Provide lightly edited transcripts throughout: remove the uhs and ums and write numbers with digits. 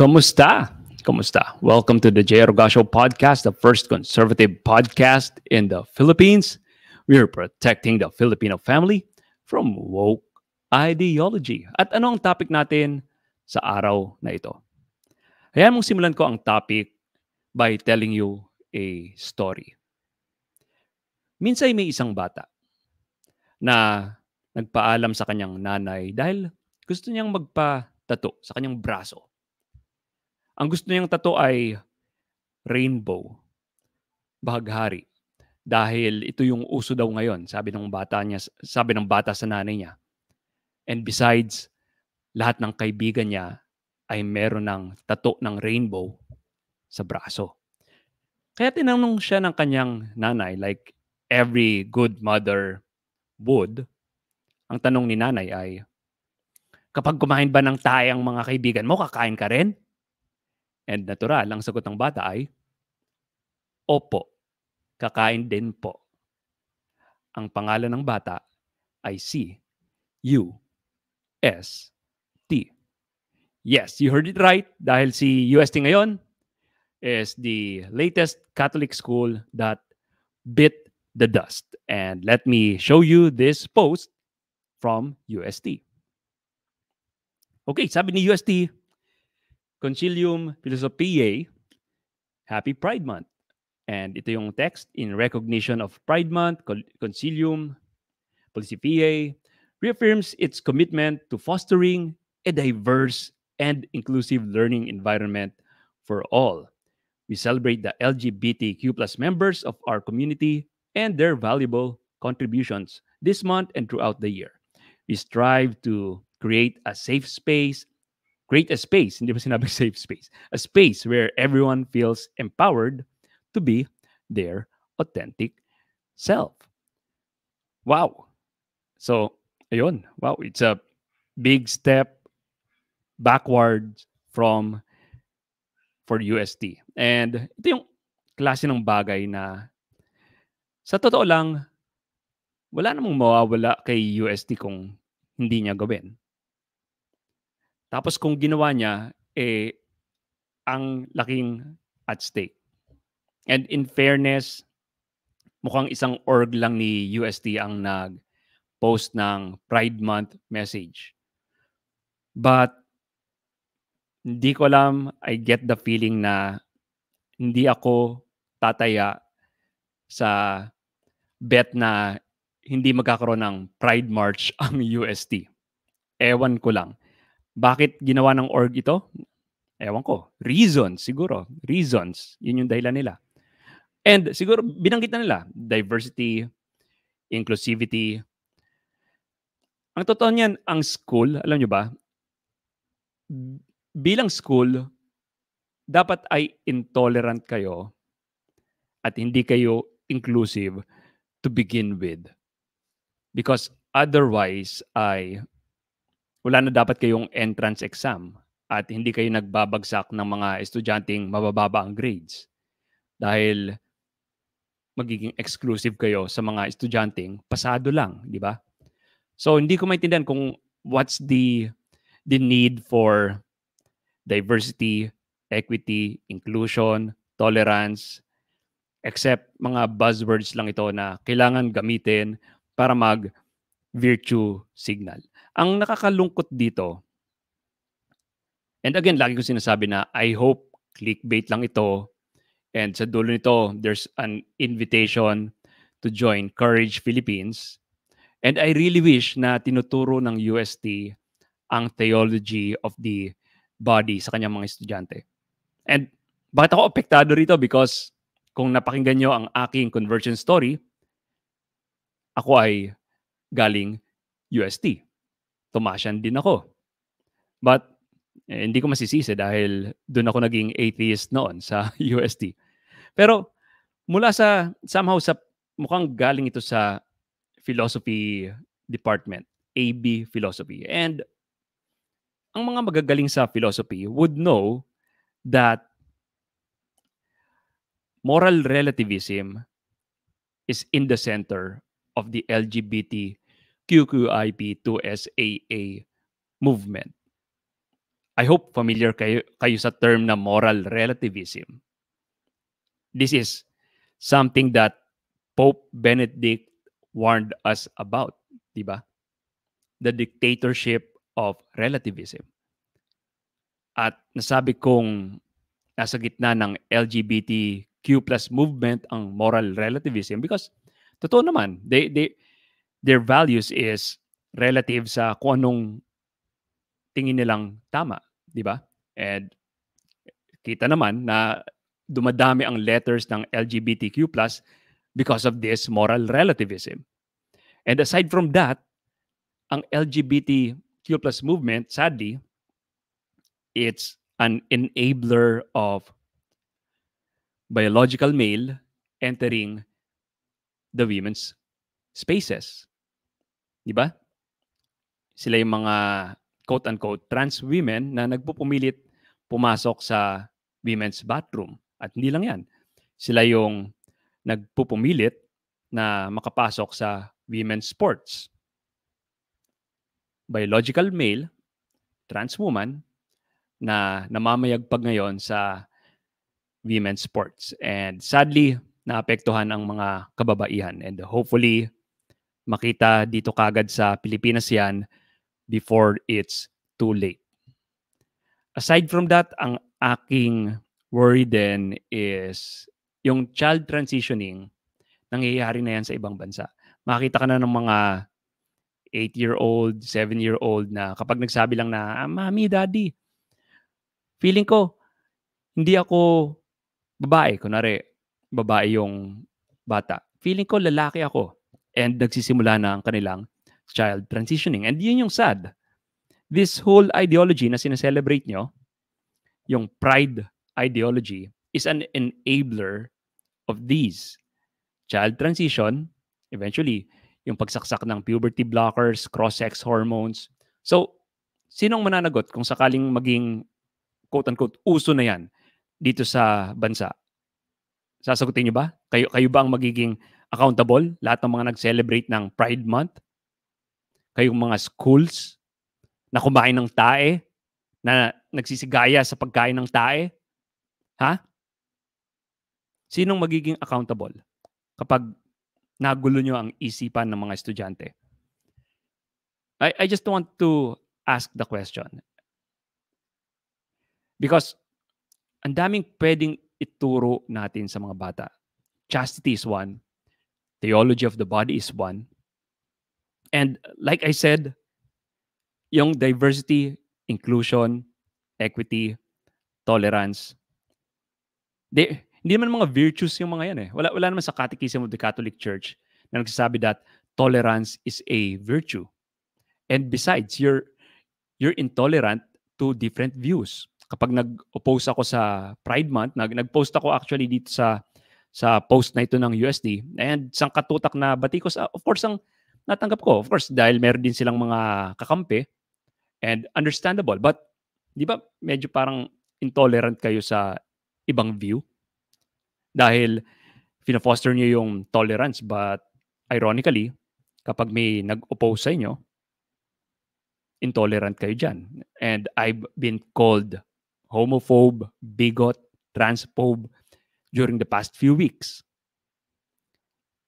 Kumusta? Kumusta? Welcome to the J. Rogasio podcast, the first conservative podcast in the Philippines. We're protecting the Filipino family from woke ideology. At ano ang topic natin sa araw na ito? Hayaan mong simulan ko ang topic by telling you a story. Minsan may isang bata na nagpaalam sa kanyang nanay dahil gusto niyang magpa-tattoo sa kanyang braso. Ang gusto niyang tattoo ay rainbow, bahaghari. Dahil ito yung uso daw ngayon, sabi ng bata sa nanay niya. And besides, lahat ng kaibigan niya ay meron ng tattoo ng rainbow sa braso. Kaya tinanong siya ng kanyang nanay, like every good mother would, ang tanong ni nanay ay, kapag kumain ba ng tae ang mga kaibigan mo, kakain ka rin? And natural, ang sagot ng bata ay, opo, kakain din po. Ang pangalan ng bata ay si UST. Yes, you heard it right dahil si UST ngayon is the latest Catholic school that bit the dust. And let me show you this post from UST. Okay, sabi ni UST, Concilium Philosophiae, Happy Pride Month. And ito yung text, in recognition of Pride Month, Concilium Philosophiae reaffirms its commitment to fostering a diverse and inclusive learning environment for all. We celebrate the LGBTQ plus members of our community and their valuable contributions this month and throughout the year. We strive to create a space, hindi ba sinabi safe space, a space where everyone feels empowered to be their authentic self. Wow. So, ayun. Wow, it's a big step backwards for UST. And ito yung klase ng bagay na sa totoo lang, wala namang mawawala kay UST kung hindi niya gawin. Tapos kung ginawa niya, ang laking at stake. And in fairness, mukhang isang org lang ni UST ang nag-post ng Pride Month message. But hindi ko alam, I get the feeling na hindi ako tataya sa bet na hindi magkakaroon ng Pride March ang UST. Ewan ko lang. Bakit ginawa ng org ito? Ewan ko. Reasons, siguro. Reasons. Yun yung dahilan nila. And siguro, binanggit na nila. Diversity, inclusivity. Ang totoo niyan, ang school, alam nyo ba, bilang school, dapat ay intolerant kayo at hindi kayo inclusive to begin with. Because otherwise ay wala na dapat kayong entrance exam at hindi kayo nagbabagsak ng mga estudyanteng mabababa ang grades. Dahil magiging exclusive kayo sa mga estudyanteng pasado lang, di ba? So hindi ko maintindihan kung what's the need for diversity, equity, inclusion, tolerance, except mga buzzwords lang ito na kailangan gamitin para mag-virtue signal. Ang nakakalungkot dito, and again, lagi ko sinasabi na I hope clickbait lang ito, and sa dulo nito, there's an invitation to join Courage Philippines. And I really wish na tinuturo ng UST ang theology of the body sa kanyang mga estudyante. And bakit ako apektado rito? Because kung napakinggan nyo ang aking conversion story, ako ay galing UST. Tomasian din ako. But hindi ko masisisi dahil doon ako naging atheist noon sa UST. Pero mula somehow mukhang galing ito sa philosophy department, AB philosophy. And ang mga magagaling sa philosophy would know that moral relativism is in the center of the LGBTQIP2SAA movement. I hope familiar kayo sa term na moral relativism. This is something that Pope Benedict warned us about, di ba? The dictatorship of relativism. At nasabi kong nasa gitna ng LGBTQ plus movement ang moral relativism because totoo naman, their values is relative sa kung anong tingin nilang tama, di ba? And kita naman na dumadami ang letters ng LGBTQ plus because of this moral relativism. And aside from that, ang LGBTQ plus movement, sadly, it's an enabler of biological male entering the women's spaces. Di ba? Sila yung mga quote-unquote trans women na nagpupumilit pumasok sa women's bathroom. At hindi lang yan. Sila yung nagpupumilit na makapasok sa women's sports. Biological male, trans woman, na namamayagpag ngayon sa women's sports. And sadly, naapektuhan ang mga kababaihan. And hopefully, makita dito kagad sa Pilipinas yan before it's too late. Aside from that, ang aking worry din is yung child transitioning, nangyayari na yan sa ibang bansa. Makita ka na ng mga 8-year-old, 7-year-old na kapag nagsabi lang na, Mami, Daddy, feeling ko, hindi ako babae. Kunwari, babae yung bata. Feeling ko, lalaki ako. And nagsisimula na ang kanilang child transitioning. And yun yung sad. This whole ideology na sineselebrate nyo, yung pride ideology, is an enabler of these. Child transition, eventually, yung pagsaksak ng puberty blockers, cross-sex hormones. So, sinong mananagot kung sakaling maging quote-unquote uso na yan dito sa bansa? Sasagutin nyo ba? Kayo ba ang magiging accountable? Lahat ng mga nag-celebrate ng Pride Month? Kayong mga schools na kumain ng tae? Na nagsisigaya sa pagkain ng tae? Ha? Sinong magiging accountable kapag nagulo nyo ang isipan ng mga estudyante? I just want to ask the question. Because ang daming pwedeng ituro natin sa mga bata. Chastity is one. Theology of the body is one. And like I said, yung diversity, inclusion, equity, tolerance, hindi naman mga virtues yung mga yan eh. Wala naman sa Catechism of the Catholic Church na nagsasabi that tolerance is a virtue. And besides, you're intolerant to different views. Kapag nag-oppose ako sa Pride Month, nag-post ako actually dito sa post na ito ng USD, and isang katutak na batikos, of course, ang natanggap ko. Of course, dahil meron din silang mga kakampi, and understandable. But, di ba, medyo parang intolerant kayo sa ibang view? Dahil, fina-foster nyo yung tolerance, but, ironically, kapag may nag-oppose sa inyo, intolerant kayo dyan. And I've been called homophobe, bigot, transphobe during the past few weeks.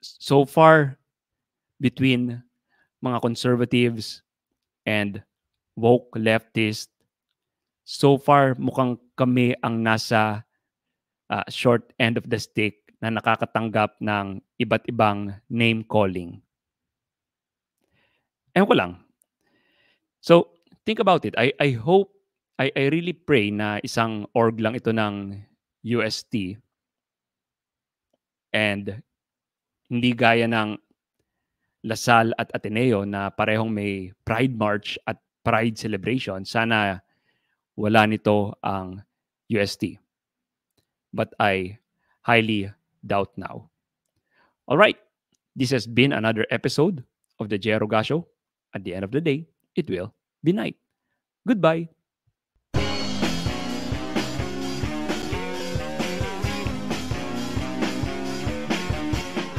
So far, between mga conservatives and woke leftists, so far mukhang kami ang nasa short end of the stick na nakakatanggap ng iba't ibang name calling. Ewan ko lang. So, think about it. I hope, I really pray na isang org lang ito ng UST and hindi gaya ng Lasal at Ateneo na parehong may Pride March at Pride Celebration. Sana wala nito ang UST. But I highly doubt now. All right. This has been another episode of the Jay Roga Show. At the end of the day, it will be night. Goodbye.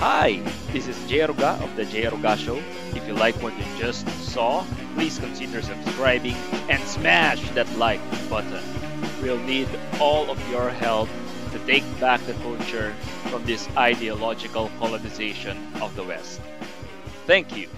Hi, this is Jay Aruga of the Jay Aruga Show. If you like what you just saw, please consider subscribing and smash that like button. We'll need all of your help to take back the culture from this ideological colonization of the West. Thank you.